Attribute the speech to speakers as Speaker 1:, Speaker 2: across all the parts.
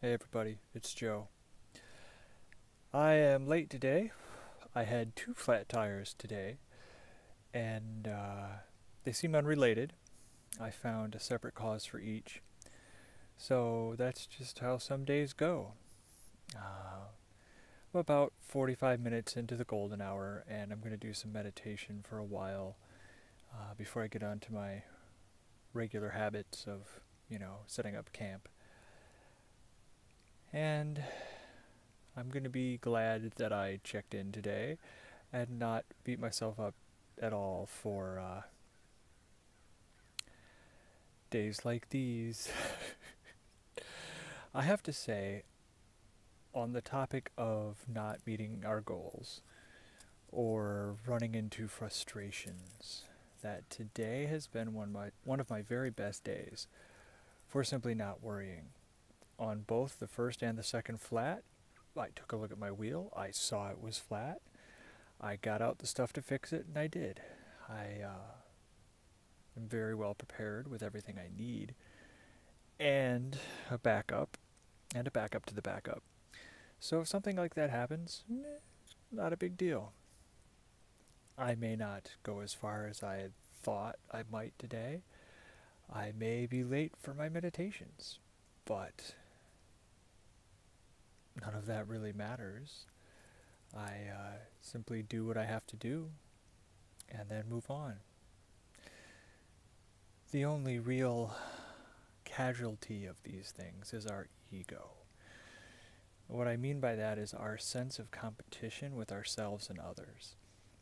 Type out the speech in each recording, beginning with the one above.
Speaker 1: Hey everybody, it's Joe. I am late today. I had two flat tires today, and they seem unrelated. I found a separate cause for each. So that's just how some days go. I'm about 45 minutes into the golden hour, and I'm going to do some meditation for a while before I get on to my regular habits of, setting up camp. And I'm going to be glad that I checked in today and not beat myself up at all for days like these. I have to say, on the topic of not meeting our goals or running into frustrations, that today has been one of my very best days for simply not worrying. On both the first and the second flat, I took a look at my wheel. I saw it was flat. I got out the stuff to fix it, and I did. I am very well prepared with everything I need, and a backup, and a backup to the backup. So if something like that happens, not a big deal. I may not go as far as I had thought I might today. I may be late for my meditations, but none of that really matters. I simply do what I have to do and then move on. The only real casualty of these things is our ego. What I mean by that is our sense of competition with ourselves and others.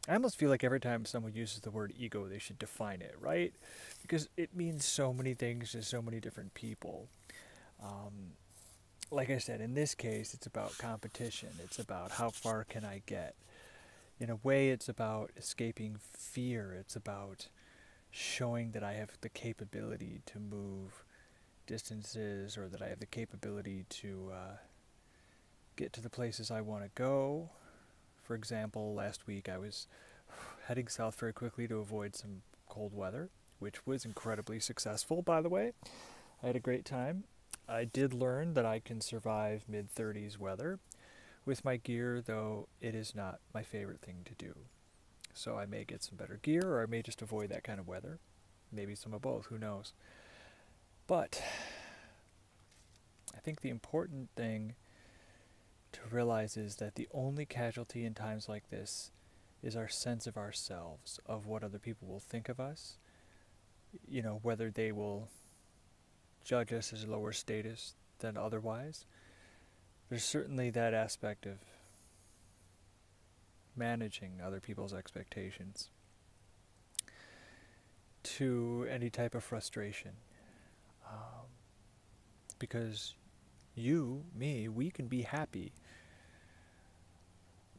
Speaker 1: I almost feel like every time someone uses the word ego, they should define it, right? Because it means so many things to so many different people. Like I said, in this case, it's about competition. It's about how far can I get. In a way, it's about escaping fear. It's about showing that I have the capability to move distances, or that I have the capability to get to the places I want to go. For example, last week I was heading south very quickly to avoid some cold weather, which was incredibly successful, by the way. I had a great time. I did learn that I can survive mid-30s weather with my gear, though it is not my favorite thing to do. So I may get some better gear, or I may just avoid that kind of weather. Maybe some of both, who knows. But I think the important thing to realize is that the only casualty in times like this is our sense of ourselves, of what other people will think of us, whether they will judge us as lower status than otherwise. There's certainly that aspect of managing other people's expectations to any type of frustration. Because you, me, we can be happy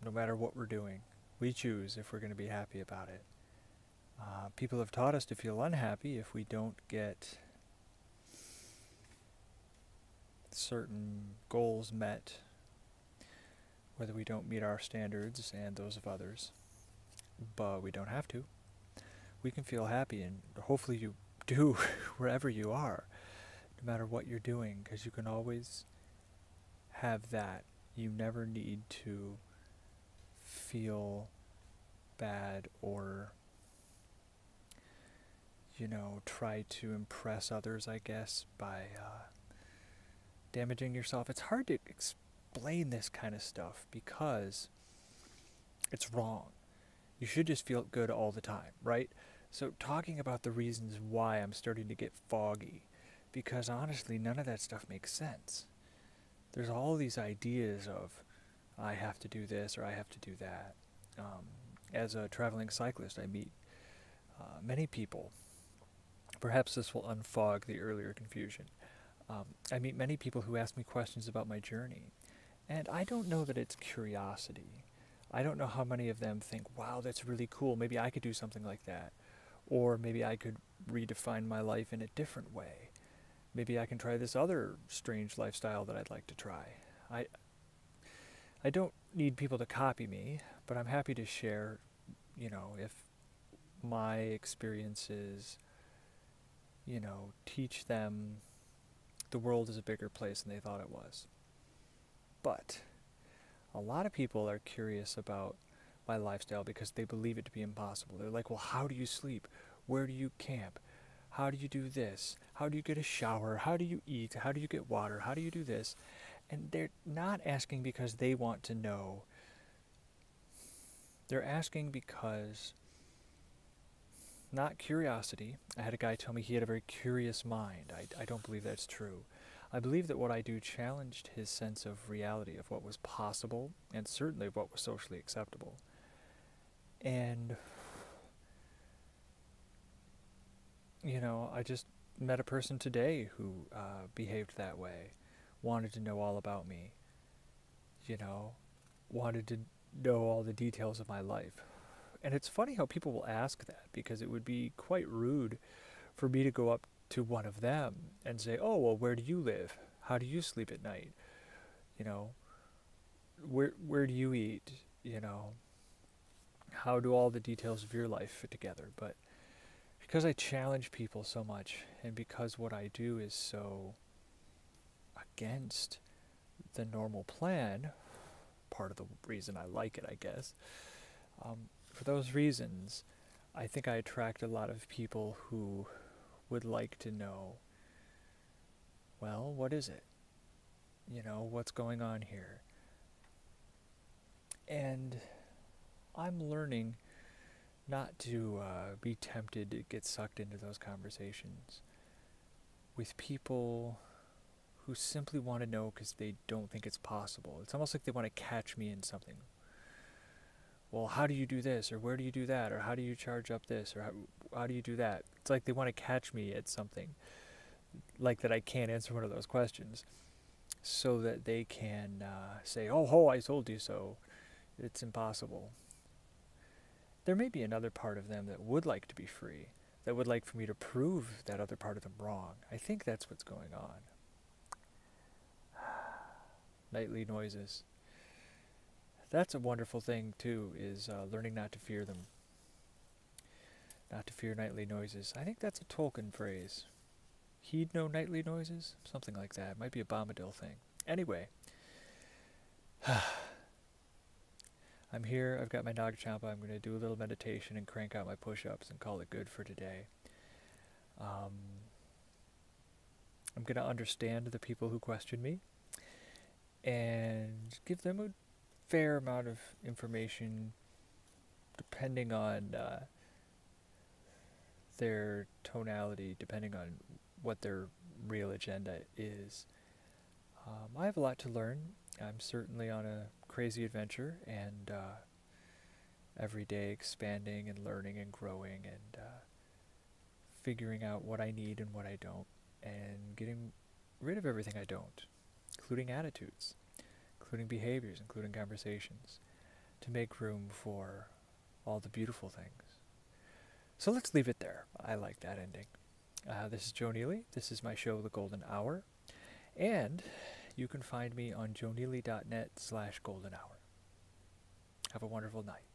Speaker 1: no matter what we're doing. We choose if we're going to be happy about it. People have taught us to feel unhappy if we don't get certain goals met, whether we don't meet our standards and those of others. But we don't have to. We can feel happy, and hopefully you do wherever you are, no matter what you're doing, because you can always have that. You never need to feel bad or try to impress others, I guess, by damaging yourself. It's hard to explain this kind of stuff because it's wrong. You should just feel good all the time, right? So talking about the reasons why I'm starting to get foggy, because honestly, none of that stuff makes sense. There's all these ideas of, I have to do this or I have to do that. As a traveling cyclist, I meet many people. Perhaps this will unfog the earlier confusion. I meet many people who ask me questions about my journey, and I don't know that it's curiosity. I don't know how many of them think, wow, that's really cool, maybe I could do something like that. Or maybe I could redefine my life in a different way. Maybe I can try this other strange lifestyle that I'd like to try. I don't need people to copy me, but I'm happy to share, if my experiences, teach them the world is a bigger place than they thought it was. But a lot of people are curious about my lifestyle because they believe it to be impossible. They're like, well, how do you sleep? Where do you camp? How do you do this? How do you get a shower? How do you eat? How do you get water? How do you do this? And they're not asking because they want to know. They're asking because, not curiosity. I had a guy tell me he had a very curious mind. I don't believe that's true. I believe that what I do challenged his sense of reality, of what was possible, and certainly what was socially acceptable. And, you know, I just met a person today who behaved that way, wanted to know all about me, you know, wanted to know all the details of my life. And it's funny how people will ask that, because it would be quite rude for me to go up to one of them and say, oh, well, where do you live? How do you sleep at night? You know, where do you eat? You know, how do all the details of your life fit together? But because I challenge people so much, and because what I do is so against the normal plan, part of the reason I like it, I guess, for those reasons, I think I attract a lot of people who would like to know, well, what is it? You know, what's going on here? And I'm learning not to be tempted to get sucked into those conversations with people who simply want to know because they don't think it's possible. It's almost like they want to catch me in something. Well, how do you do this, or where do you do that, or how do you charge up this, or how do you do that? It's like they want to catch me at something, like that I can't answer one of those questions, so that they can say, oh, ho, I told you so. It's impossible. There may be another part of them that would like to be free, that would like for me to prove that other part of them wrong. I think that's what's going on. Nightly noises. That's a wonderful thing, too, is learning not to fear them. Not to fear nightly noises. I think that's a Tolkien phrase. Heed no nightly noises? Something like that. It might be a Bombadil thing. Anyway. I'm here. I've got my Nag Champa. I'm going to do a little meditation and crank out my push-ups and call it good for today. I'm going to understand the people who question me and give them a fair amount of information depending on their tonality, depending on what their real agenda is. I have a lot to learn. I'm certainly on a crazy adventure, and every day expanding and learning and growing and figuring out what I need and what I don't, and getting rid of everything I don't, including attitudes, including behaviors, including conversations, to make room for all the beautiful things. So let's leave it there. I like that ending. This is Joe Neely. This is my show, The Golden Hour. And you can find me on joeneely.net/goldenhour. Have a wonderful night.